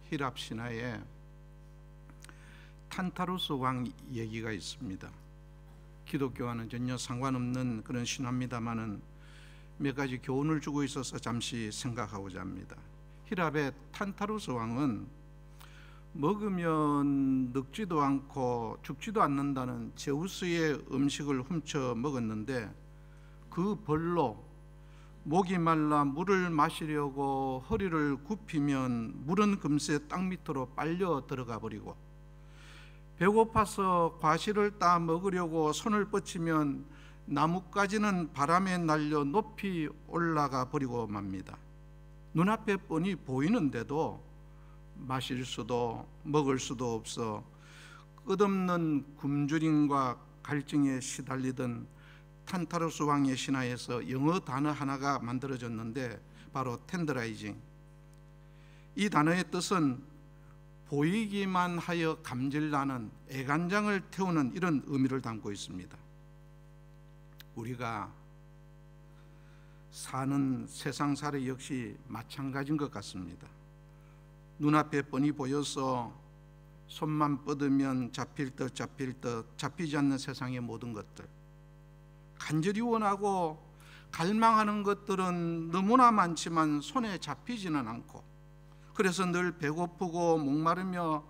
히랍 신화에 탄타루스 왕 얘기가 있습니다. 기독교와는 전혀 상관없는 그런 신화입니다만은 몇 가지 교훈을 주고 있어서 잠시 생각하고자 합니다. 히랍의 탄타루스 왕은 먹으면 늙지도 않고 죽지도 않는다는 제우스의 음식을 훔쳐 먹었는데 그 벌로 목이 말라 물을 마시려고 허리를 굽히면 물은 금세 땅 밑으로 빨려 들어가 버리고, 배고파서 과실을 따 먹으려고 손을 뻗치면 나뭇가지는 바람에 날려 높이 올라가 버리고 맙니다. 눈앞에 뻔히 보이는데도 마실 수도 먹을 수도 없어 끝없는 굶주림과 갈증에 시달리던 탄타루스 왕의 신화에서 영어 단어 하나가 만들어졌는데 바로 텐더라이징. 이 단어의 뜻은 보이기만 하여 감질나는 애간장을 태우는 이런 의미를 담고 있습니다. 우리가 사는 세상살이 역시 마찬가지인 것 같습니다. 눈앞에 뻔히 보여서 손만 뻗으면 잡힐 듯 잡히지 않는 세상의 모든 것들, 간절히 원하고 갈망하는 것들은 너무나 많지만 손에 잡히지는 않고, 그래서 늘 배고프고 목마르며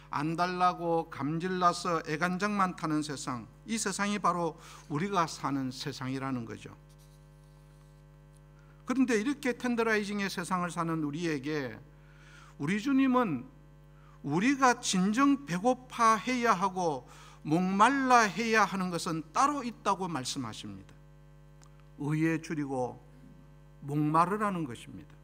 안달나고 감질나서 애간장만 타는 세상, 이 세상이 바로 우리가 사는 세상이라는 거죠. 그런데 이렇게 텐더라이징의 세상을 사는 우리에게 우리 주님은 우리가 진정 배고파해야 하고 목말라해야 하는 것은 따로 있다고 말씀하십니다. 의에 줄이고 목마르라는 것입니다.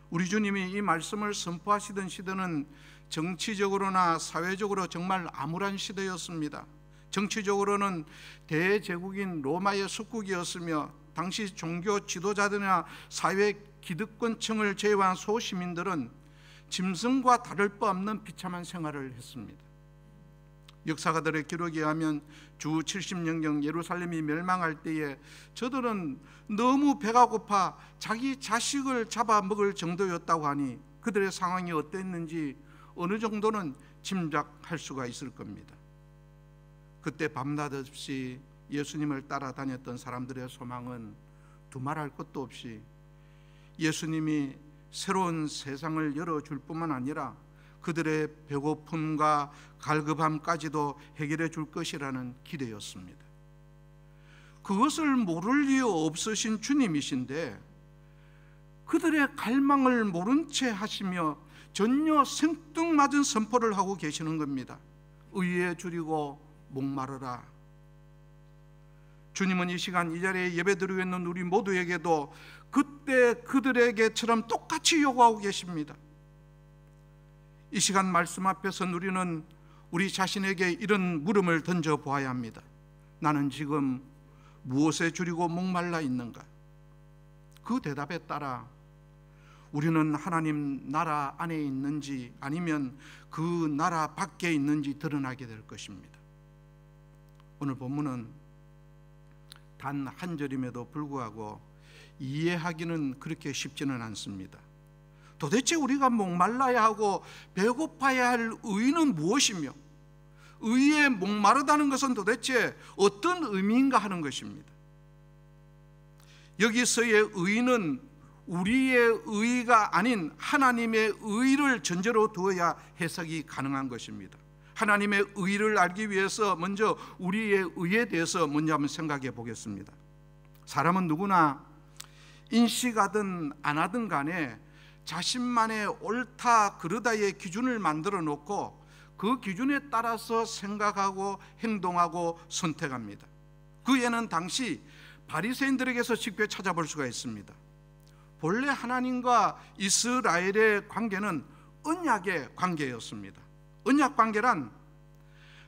우리 주님이 이 말씀을 선포하시던 시대는 정치적으로나 사회적으로 정말 암울한 시대였습니다. 정치적으로는 대제국인 로마의 속국이었으며 당시 종교 지도자들이나 사회 기득권층을 제외한 소시민들은 짐승과 다를 바 없는 비참한 생활을 했습니다. 역사가들의 기록에 의하면 주 70년경 예루살렘이 멸망할 때에 저들은 너무 배가 고파 자기 자식을 잡아먹을 정도였다고 하니 그들의 상황이 어땠는지 어느 정도는 짐작할 수가 있을 겁니다. 그때 밤낮 없이 예수님을 따라다녔던 사람들의 소망은 두말할 것도 없이 예수님이 새로운 세상을 열어줄 뿐만 아니라 그들의 배고픔과 갈급함까지도 해결해 줄 것이라는 기대였습니다. 그것을 모를 이유 없으신 주님이신데 그들의 갈망을 모른 채 하시며 전혀 생뚱맞은 선포를 하고 계시는 겁니다. 의에 줄이고 목마르라. 주님은 이 시간 이 자리에 예배드리고 있는 우리 모두에게도 그때 그들에게처럼 똑같이 요구하고 계십니다. 이 시간 말씀 앞에서 우리는 우리 자신에게 이런 물음을 던져 보아야 합니다. 나는 지금 무엇에 줄이고 목말라 있는가? 그 대답에 따라 우리는 하나님 나라 안에 있는지 아니면 그 나라 밖에 있는지 드러나게 될 것입니다. 오늘 본문은 단 한 절임에도 불구하고 이해하기는 그렇게 쉽지는 않습니다. 도대체 우리가 목말라야 하고 배고파야 할 의의는 무엇이며 의에 목마르다는 것은 도대체 어떤 의미인가 하는 것입니다. 여기서의 의의는 우리의 의의가 아닌 하나님의 의의를 전제로 두어야 해석이 가능한 것입니다. 하나님의 의의를 알기 위해서 먼저 우리의 의에 대해서 먼저 한번 생각해 보겠습니다. 사람은 누구나 인식하든 안 하든 간에 자신만의 옳다 그르다의 기준을 만들어 놓고 그 기준에 따라서 생각하고 행동하고 선택합니다. 그 예는 당시 바리새인들에게서 쉽게 찾아볼 수가 있습니다. 본래 하나님과 이스라엘의 관계는 언약의 관계였습니다. 언약 관계란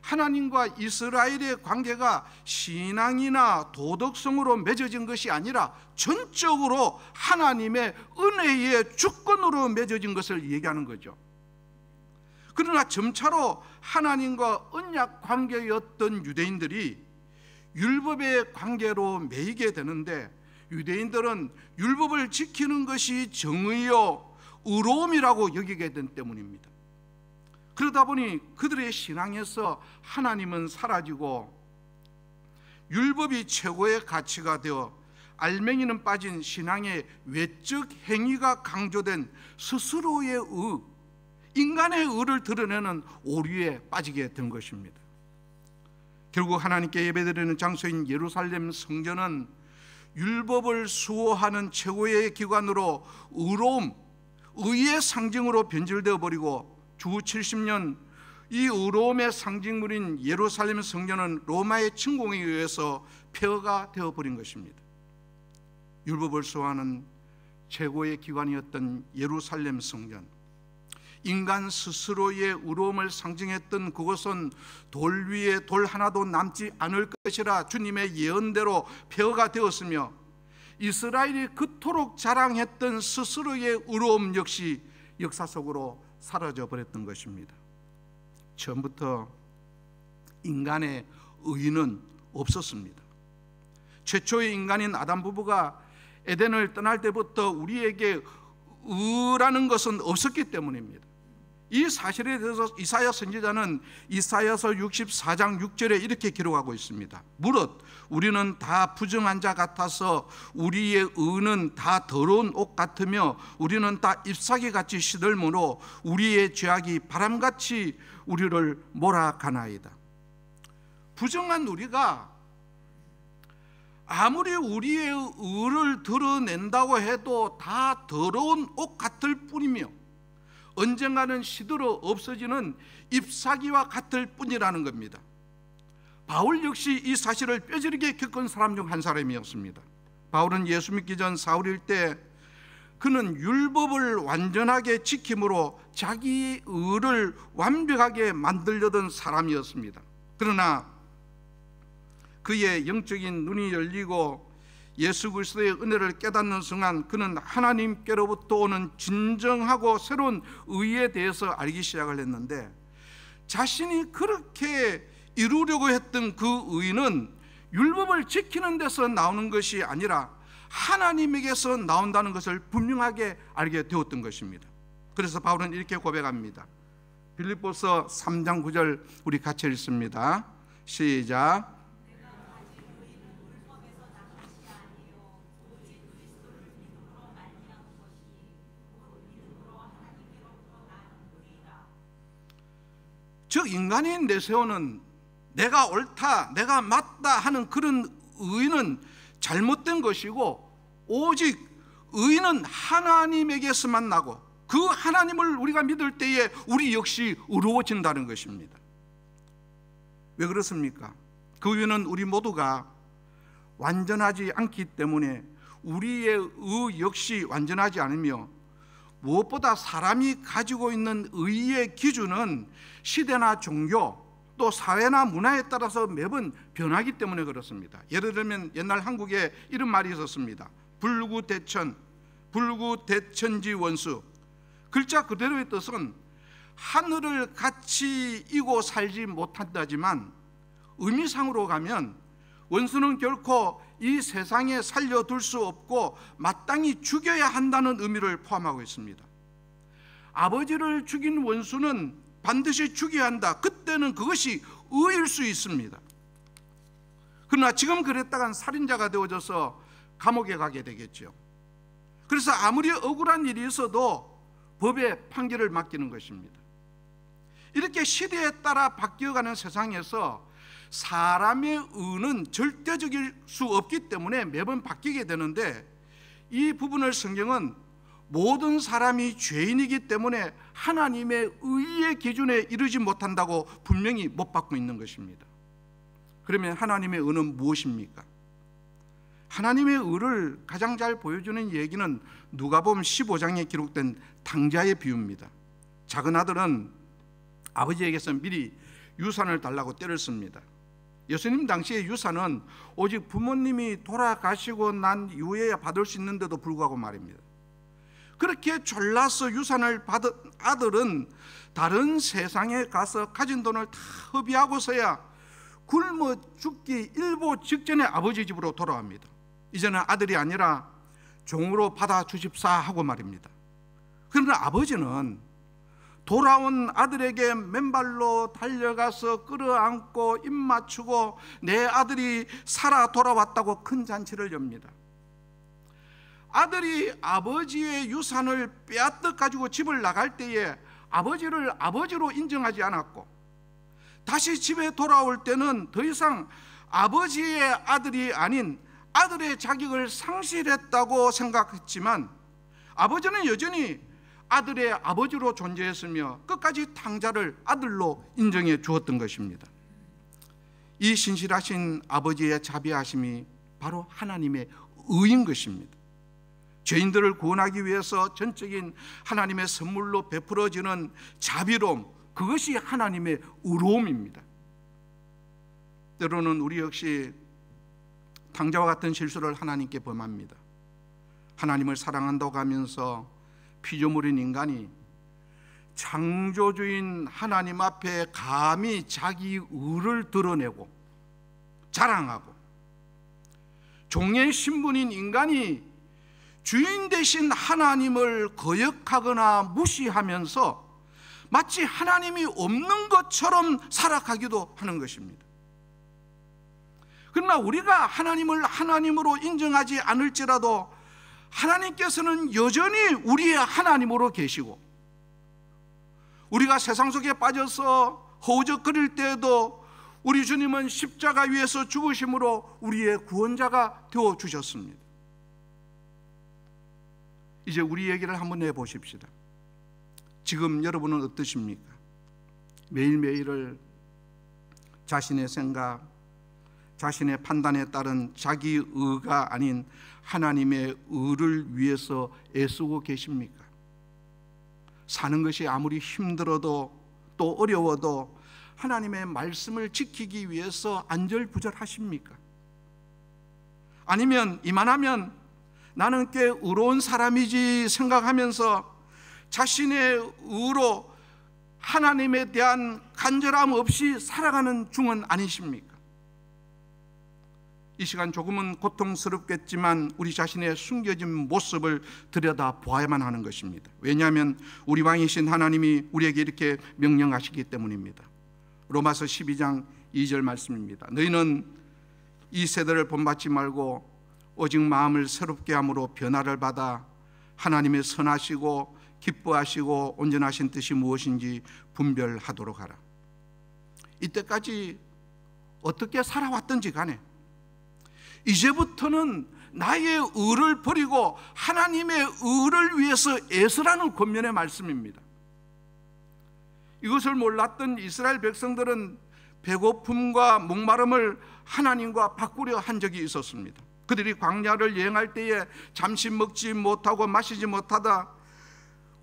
하나님과 이스라엘의 관계가 신앙이나 도덕성으로 맺어진 것이 아니라 전적으로 하나님의 은혜의 주권으로 맺어진 것을 얘기하는 거죠. 그러나 점차로 하나님과 언약 관계였던 유대인들이 율법의 관계로 매이게 되는데 유대인들은 율법을 지키는 것이 정의요 의로움이라고 여기게 된 때문입니다. 그러다 보니 그들의 신앙에서 하나님은 사라지고 율법이 최고의 가치가 되어 알맹이는 빠진 신앙의 외적 행위가 강조된 스스로의 의, 인간의 의를 드러내는 오류에 빠지게 된 것입니다. 결국 하나님께 예배드리는 장소인 예루살렘 성전은 율법을 수호하는 최고의 기관으로 의로움, 의의 상징으로 변질되어 버리고 주 70년 이 의로움의 상징물인 예루살렘 성전은 로마의 침공에 의해서 폐허가 되어버린 것입니다. 율법을 수호하는 최고의 기관이었던 예루살렘 성전, 인간 스스로의 의로움을 상징했던 그것은 돌 위에 돌 하나도 남지 않을 것이라 주님의 예언대로 폐허가 되었으며, 이스라엘이 그토록 자랑했던 스스로의 의로움 역시 역사 속으로 사라져 버렸던 것입니다. 처음부터 인간의 의는 없었습니다. 최초의 인간인 아담 부부가 에덴을 떠날 때부터 우리에게 의라는 것은 없었기 때문입니다. 이 사실에 대해서 이사야 선지자는 이사야서 64장 6절에 이렇게 기록하고 있습니다. 무릇 우리는 다 부정한 자 같아서 우리의 의는 다 더러운 옷 같으며 우리는 다 잎사귀같이 시들므로 우리의 죄악이 바람같이 우리를 몰아가나이다. 부정한 우리가 아무리 우리의 의를 드러낸다고 해도 다 더러운 옷 같을 뿐이며 언젠가는 시들어 없어지는 잎사귀와 같을 뿐이라는 겁니다. 바울 역시 이 사실을 뼈저리게 겪은 사람 중 한 사람이었습니다. 바울은 예수 믿기 전 사울일 때 그는 율법을 완전하게 지킴으로 자기 의를 완벽하게 만들려던 사람이었습니다. 그러나 그의 영적인 눈이 열리고 예수 그리스도의 은혜를 깨닫는 순간 그는 하나님께로부터 오는 진정하고 새로운 의에 대해서 알기 시작을 했는데, 자신이 그렇게 이루려고 했던 그 의는 율법을 지키는 데서 나오는 것이 아니라 하나님에게서 나온다는 것을 분명하게 알게 되었던 것입니다. 그래서 바울은 이렇게 고백합니다. 빌립보서 3장 9절 우리 같이 읽습니다. 시작. 즉 인간이 내세우는 내가 옳다, 내가 맞다 하는 그런 의는 잘못된 것이고, 오직 의는 하나님에게서만 나고 그 하나님을 우리가 믿을 때에 우리 역시 의로워진다는 것입니다. 왜 그렇습니까? 그 이유는 우리 모두가 완전하지 않기 때문에 우리의 의 역시 완전하지 않으며, 무엇보다 사람이 가지고 있는 의의 기준은 시대나 종교 또 사회나 문화에 따라서 매번 변하기 때문에 그렇습니다. 예를 들면 옛날 한국에 이런 말이 있었습니다. 불구대천, 불구대천지 원수. 글자 그대로의 뜻은 하늘을 같이 이고 살지 못한다지만 의미상으로 가면 원수는 결코 이 세상에 살려둘 수 없고 마땅히 죽여야 한다는 의미를 포함하고 있습니다. 아버지를 죽인 원수는 반드시 죽여야 한다. 그때는 그것이 의일 수 있습니다. 그러나 지금 그랬다간 살인자가 되어져서 감옥에 가게 되겠죠. 그래서 아무리 억울한 일이 있어도 법의 판결을 맡기는 것입니다. 이렇게 시대에 따라 바뀌어가는 세상에서 사람의 의는 절대적일 수 없기 때문에 매번 바뀌게 되는데, 이 부분을 성경은 모든 사람이 죄인이기 때문에 하나님의 의의 기준에 이르지 못한다고 분명히 못 받고 있는 것입니다. 그러면 하나님의 의는 무엇입니까? 하나님의 의를 가장 잘 보여주는 얘기는 누가복음 15장에 기록된 탕자의 비유입니다. 작은 아들은 아버지에게서 미리 유산을 달라고 떼를 씁니다. 예수님 당시의 유산은 오직 부모님이 돌아가시고 난 이후에 받을 수 있는데도 불구하고 말입니다. 그렇게 졸라서 유산을 받은 아들은 다른 세상에 가서 가진 돈을 다 허비하고서야 굶어 죽기 일보 직전에 아버지 집으로 돌아갑니다. 이제는 아들이 아니라 종으로 받아 주십사 하고 말입니다. 그러나 아버지는 돌아온 아들에게 맨발로 달려가서 끌어안고 입 맞추고 내 아들이 살아 돌아왔다고 큰 잔치를 엽니다. 아들이 아버지의 유산을 빼앗겨 가지고 집을 나갈 때에 아버지를 아버지로 인정하지 않았고, 다시 집에 돌아올 때는 더 이상 아버지의 아들이 아닌 아들의 자격을 상실했다고 생각했지만, 아버지는 여전히 아들의 아버지로 존재했으며 끝까지 탕자를 아들로 인정해 주었던 것입니다. 이 신실하신 아버지의 자비하심이 바로 하나님의 의인 것입니다. 죄인들을 구원하기 위해서 전적인 하나님의 선물로 베풀어지는 자비로움, 그것이 하나님의 의로움입니다. 때로는 우리 역시 탕자와 같은 실수를 하나님께 범합니다. 하나님을 사랑한다고 하면서 피조물인 인간이 창조주인 하나님 앞에 감히 자기 의를 드러내고 자랑하고, 종의 신분인 인간이 주인 되신 하나님을 거역하거나 무시하면서 마치 하나님이 없는 것처럼 살아가기도 하는 것입니다. 그러나 우리가 하나님을 하나님으로 인정하지 않을지라도 하나님께서는 여전히 우리의 하나님으로 계시고, 우리가 세상 속에 빠져서 허우적거릴 때에도 우리 주님은 십자가 위에서 죽으심으로 우리의 구원자가 되어주셨습니다. 이제 우리 얘기를 한번 해보십시다. 지금 여러분은 어떠십니까? 매일매일을 자신의 생각, 자신의 판단에 따른 자기 의가 아닌 하나님의 의를 위해서 애쓰고 계십니까? 사는 것이 아무리 힘들어도 또 어려워도 하나님의 말씀을 지키기 위해서 안절부절하십니까? 아니면 이만하면 나는 꽤 의로운 사람이지 생각하면서 자신의 의로 하나님에 대한 간절함 없이 살아가는 중은 아니십니까? 이 시간 조금은 고통스럽겠지만 우리 자신의 숨겨진 모습을 들여다보아야만 하는 것입니다. 왜냐하면 우리 왕이신 하나님이 우리에게 이렇게 명령하시기 때문입니다. 로마서 12장 2절 말씀입니다. 너희는 이 세대를 본받지 말고 오직 마음을 새롭게 함으로 변화를 받아 하나님의 선하시고 기뻐하시고 온전하신 뜻이 무엇인지 분별하도록 하라. 이때까지 어떻게 살아왔든지 간에 이제부터는 나의 의를 버리고 하나님의 의를 위해서 애쓰라는 권면의 말씀입니다. 이것을 몰랐던 이스라엘 백성들은 배고픔과 목마름을 하나님과 바꾸려 한 적이 있었습니다. 그들이 광야를 여행할 때에 잠시 먹지 못하고 마시지 못하다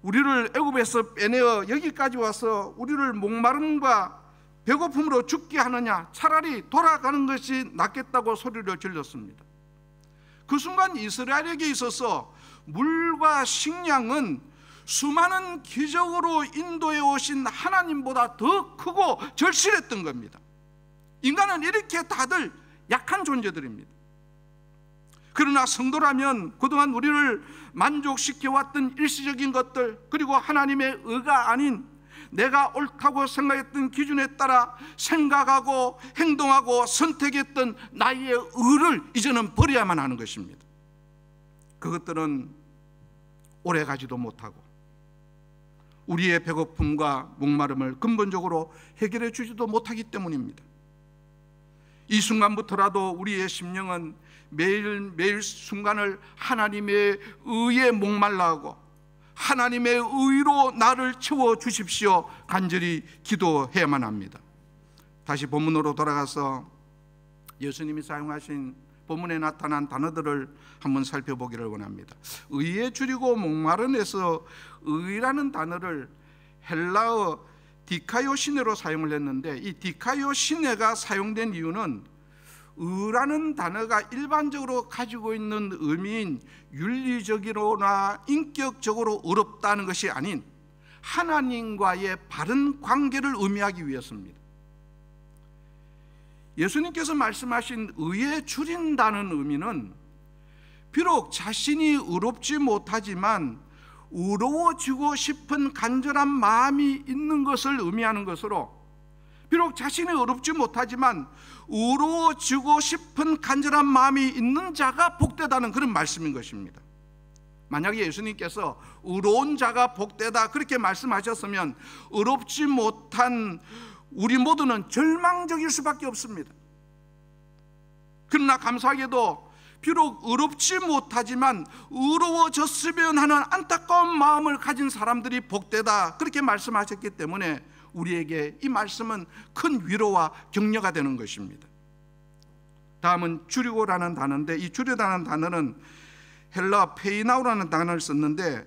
우리를 애굽에서 빼내어 여기까지 와서 우리를 목마름과 배고픔으로 죽게 하느냐, 차라리 돌아가는 것이 낫겠다고 소리를 질렀습니다. 그 순간 이스라엘에게 있어서 물과 식량은 수많은 기적으로 인도해 오신 하나님보다 더 크고 절실했던 겁니다. 인간은 이렇게 다들 약한 존재들입니다. 그러나 성도라면 그동안 우리를 만족시켜왔던 일시적인 것들, 그리고 하나님의 의가 아닌 내가 옳다고 생각했던 기준에 따라 생각하고 행동하고 선택했던 나의 의를 이제는 버려야만 하는 것입니다. 그것들은 오래가지도 못하고 우리의 배고픔과 목마름을 근본적으로 해결해 주지도 못하기 때문입니다. 이 순간부터라도 우리의 심령은 매일매일 순간을 하나님의 의에 목말라 하고 하나님의 의로 나를 채워주십시오 간절히 기도해야만 합니다. 다시 본문으로 돌아가서 예수님이 사용하신 본문에 나타난 단어들을 한번 살펴보기를 원합니다. 의에 줄이고 목마름에서 의라는 단어를 헬라어 디카요시네로 사용을 했는데, 이 디카요시네가 사용된 이유는 의라는 단어가 일반적으로 가지고 있는 의미인 윤리적으로나 인격적으로 의롭다는 것이 아닌 하나님과의 바른 관계를 의미하기 위해서입니다. 예수님께서 말씀하신 의에 줄인다는 의미는 비록 자신이 의롭지 못하지만 의로워지고 싶은 간절한 마음이 있는 것을 의미하는 것으로, 비록 자신이 의롭지 못하지만 의로워지고 싶은 간절한 마음이 있는 자가 복되다는 그런 말씀인 것입니다. 만약에 예수님께서 의로운 자가 복되다 그렇게 말씀하셨으면 의롭지 못한 우리 모두는 절망적일 수밖에 없습니다. 그러나 감사하게도 비록 의롭지 못하지만 의로워졌으면 하는 안타까운 마음을 가진 사람들이 복되다 그렇게 말씀하셨기 때문에 우리에게 이 말씀은 큰 위로와 격려가 되는 것입니다. 다음은 주리고라는 단어인데, 이 주리고라는 단어는 헬라 페이나우라는 단어를 썼는데,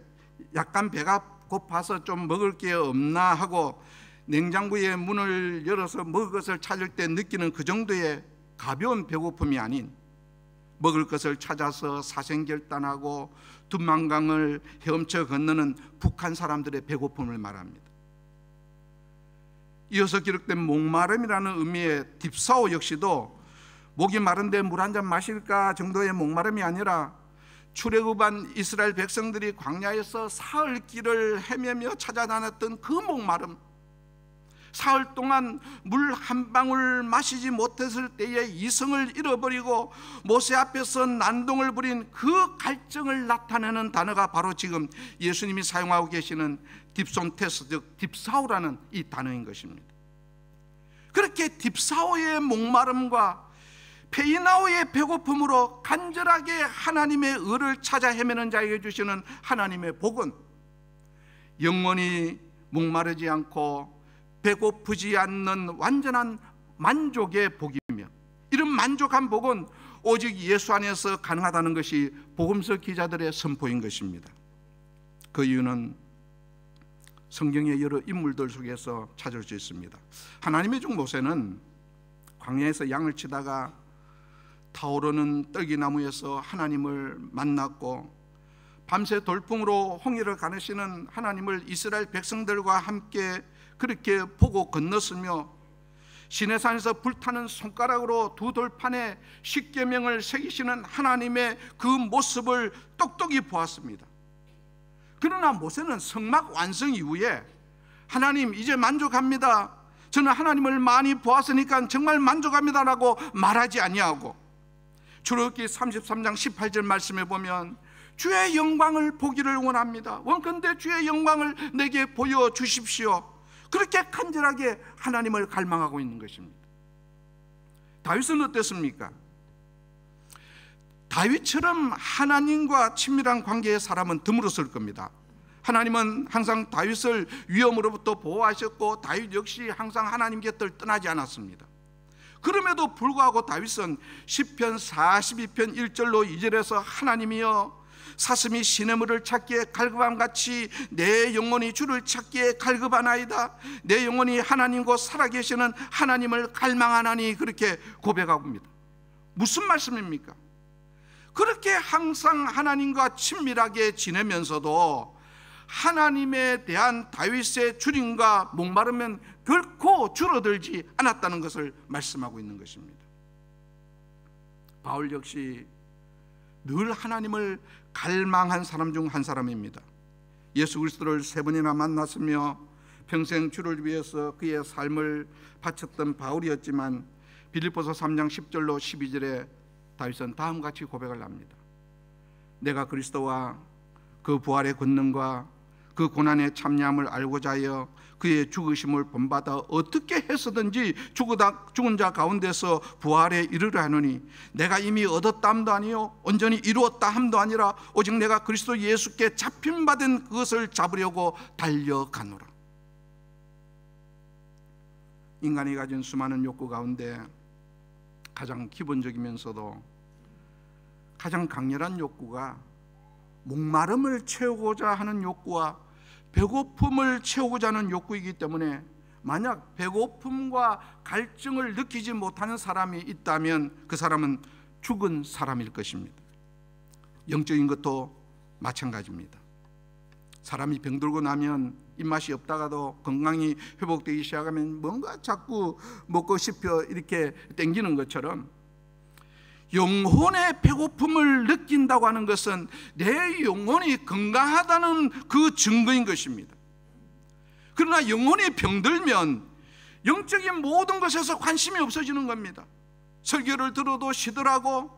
약간 배가 고파서 좀 먹을 게 없나 하고 냉장고의 문을 열어서 먹을 것을 찾을 때 느끼는 그 정도의 가벼운 배고픔이 아닌, 먹을 것을 찾아서 사생결단하고 두만강을 헤엄쳐 건너는 북한 사람들의 배고픔을 말합니다. 이어서 기록된 목마름이라는 의미의 딥사오 역시도 목이 마른데 물 한 잔 마실까 정도의 목마름이 아니라 출애굽한 이스라엘 백성들이 광야에서 사흘 길을 헤매며 찾아다녔던 그 목마름, 사흘 동안 물 한 방울 마시지 못했을 때에 이성을 잃어버리고 모세 앞에서 난동을 부린 그 갈증을 나타내는 단어가 바로 지금 예수님이 사용하고 계시는 딥손테스, 즉 딥사오라는 이 단어인 것입니다. 그렇게 딥사오의 목마름과 페이나오의 배고픔으로 간절하게 하나님의 의를 찾아 헤매는 자에게 주시는 하나님의 복은 영원히 목마르지 않고 배고프지 않는 완전한 만족의 복이며, 이런 만족한 복은 오직 예수 안에서 가능하다는 것이 복음서 기자들의 선포인 것입니다. 그 이유는 성경의 여러 인물들 속에서 찾을 수 있습니다. 하나님의 종 모세는 광야에서 양을 치다가 타오르는 떨기나무에서 하나님을 만났고, 밤새 돌풍으로 홍해를 가르시는 하나님을 이스라엘 백성들과 함께 그렇게 보고 건넜으며, 시내산에서 불타는 손가락으로 두 돌판에 십계명을 새기시는 하나님의 그 모습을 똑똑히 보았습니다. 그러나 모세는 성막 완성 이후에 하나님 이제 만족합니다, 저는 하나님을 많이 보았으니까 정말 만족합니다라고 말하지 아니하고, 출애굽기 33장 18절 말씀에 보면 주의 영광을 보기를 원합니다, 원컨대 주의 영광을 내게 보여주십시오, 그렇게 간절하게 하나님을 갈망하고 있는 것입니다. 다윗은 어땠습니까? 다윗처럼 하나님과 친밀한 관계의 사람은 드물었을 겁니다. 하나님은 항상 다윗을 위험으로부터 보호하셨고 다윗 역시 항상 하나님 곁을 떠나지 않았습니다. 그럼에도 불구하고 다윗은 시편 42편 1절로 2절에서 하나님이여 사슴이 시냇물을 찾기에 갈급함같이 내 영혼이 주를 찾기에 갈급하나이다, 내 영혼이 하나님 곧 살아계시는 하나님을 갈망하나니, 그렇게 고백하고 있습니다. 무슨 말씀입니까? 그렇게 항상 하나님과 친밀하게 지내면서도 하나님에 대한 다윗의 주림과 목마름은 결코 줄어들지 않았다는 것을 말씀하고 있는 것입니다. 바울 역시 늘 하나님을 갈망한 사람 중 한 사람입니다. 예수 그리스도를 3번이나 만났으며 평생 주를 위해서 그의 삶을 바쳤던 바울이었지만 빌립보서 3장 10절로 12절에 다윗은 다음같이 고백을 합니다. 내가 그리스도와 그 부활의 권능과 그 고난의 참여함을 알고자 하여 그의 죽으심을 본받아 어떻게 해서든지 죽은 자 가운데서 부활에 이르려 하노니 내가 이미 얻었다 함도 아니요 온전히 이루었다 함도 아니라 오직 내가 그리스도 예수께 잡힘받은 그것을 잡으려고 달려가노라. 인간이 가진 수많은 욕구 가운데 가장 기본적이면서도 가장 강렬한 욕구가 목마름을 채우고자 하는 욕구와 배고픔을 채우고자 하는 욕구이기 때문에 만약 배고픔과 갈증을 느끼지 못하는 사람이 있다면 그 사람은 죽은 사람일 것입니다. 영적인 것도 마찬가지입니다. 사람이 병들고 나면 입맛이 없다가도 건강이 회복되기 시작하면 뭔가 자꾸 먹고 싶어 이렇게 땡기는 것처럼 영혼의 배고픔을 느낀다고 하는 것은 내 영혼이 건강하다는 그 증거인 것입니다. 그러나 영혼이 병들면 영적인 모든 것에서 관심이 없어지는 겁니다. 설교를 들어도 시들하고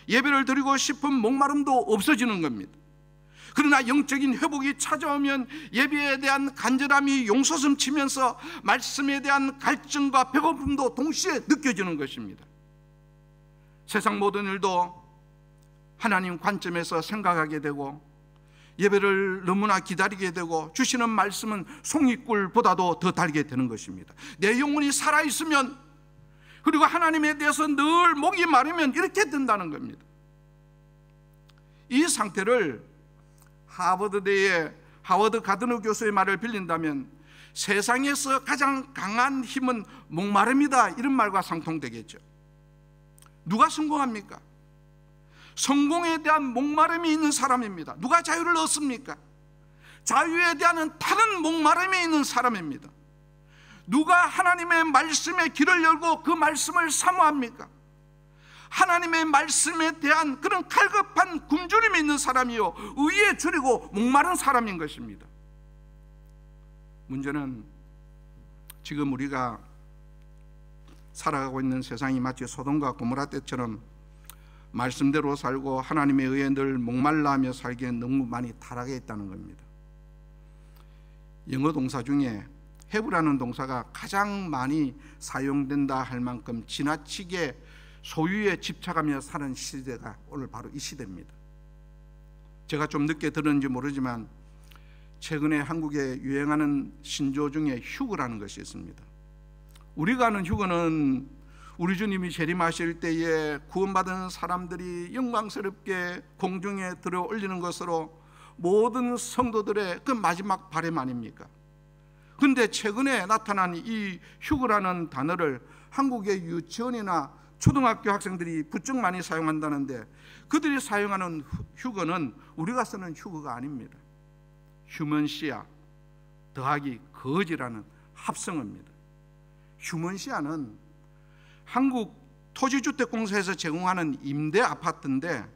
예배를 드리고 싶은 목마름도 없어지는 겁니다. 그러나 영적인 회복이 찾아오면 예배에 대한 간절함이 용솟음 치면서 말씀에 대한 갈증과 배고픔도 동시에 느껴지는 것입니다. 세상 모든 일도 하나님 관점에서 생각하게 되고 예배를 너무나 기다리게 되고 주시는 말씀은 송이꿀보다도 더 달게 되는 것입니다. 내 영혼이 살아있으면, 그리고 하나님에 대해서 늘 목이 마르면 이렇게 된다는 겁니다. 이 상태를 하버드대의 하워드 가드너 교수의 말을 빌린다면 세상에서 가장 강한 힘은 목마름이다, 이런 말과 상통되겠죠. 누가 성공합니까? 성공에 대한 목마름이 있는 사람입니다. 누가 자유를 얻습니까? 자유에 대한 타는 목마름이 있는 사람입니다. 누가 하나님의 말씀에 길을 열고 그 말씀을 사모합니까? 하나님의 말씀에 대한 그런 갈급한 굶주림이 있는 사람이요, 의에 줄이고 목마른 사람인 것입니다. 문제는 지금 우리가 살아가고 있는 세상이 마치 소돔과 고모라 때처럼 말씀대로 살고 하나님의 의에 늘 목말라 하며 살기에 너무 많이 타락해 있다는 겁니다. 영어 동사 중에 have라는 동사가 가장 많이 사용된다 할 만큼 지나치게 소유에 집착하며 사는 시대가 오늘 바로 이 시대입니다. 제가 좀 늦게 들었는지 모르지만 최근에 한국에 유행하는 신조 중에 휴거라는 것이 있습니다. 우리가 아는 휴거는 우리 주님이 재림하실 때에 구원받은 사람들이 영광스럽게 공중에 들어 올리는 것으로 모든 성도들의 그 마지막 바람 아닙니까? 그런데 최근에 나타난 이 휴거라는 단어를 한국의 유치원이나 초등학교 학생들이 부쩍 많이 사용한다는데, 그들이 사용하는 휴거는 우리가 쓰는 휴거가 아닙니다. 휴먼시아 더하기 거지라는 합성어입니다. 휴먼시아는 한국 토지주택공사에서 제공하는 임대 아파트인데,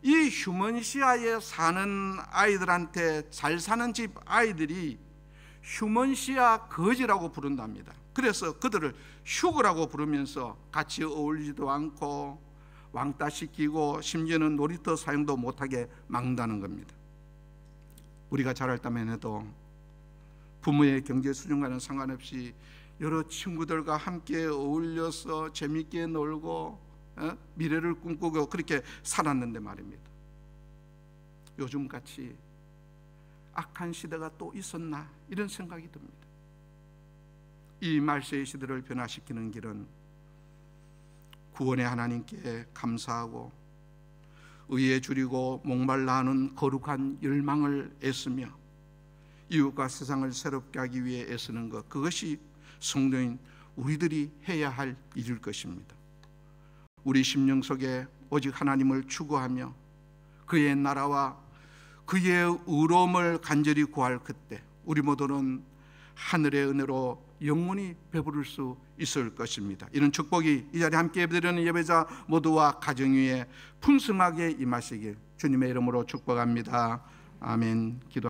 이 휴먼시아에 사는 아이들한테 잘 사는 집 아이들이 휴먼시아 거지라고 부른답니다. 그래서 그들을 휴거라고 부르면서 같이 어울리지도 않고 왕따시키고 심지어는 놀이터 사용도 못하게 막는다는 겁니다. 우리가 자랄 때만 해도 부모의 경제 수준과는 상관없이 여러 친구들과 함께 어울려서 재밌게 놀고 미래를 꿈꾸고 그렇게 살았는데 말입니다. 요즘같이 악한 시대가 또 있었나, 이런 생각이 듭니다. 이 말세의 시대를 변화시키는 길은 구원의 하나님께 감사하고 의에 줄이고 목말라 하는 거룩한 열망을 애쓰며 이웃과 세상을 새롭게 하기 위해 애쓰는 것, 그것이 성도인 우리들이 해야 할 일일 것입니다. 우리 심령 속에 오직 하나님을 추구하며 그의 나라와 그의 의로움을 간절히 구할 그때 우리 모두는 하늘의 은혜로 영원히 배부를 수 있을 것입니다. 이런 축복이 이 자리에 함께 예배드리는 예배자 모두와 가정 위에 풍성하게 임하시길 주님의 이름으로 축복합니다. 아멘. 기도.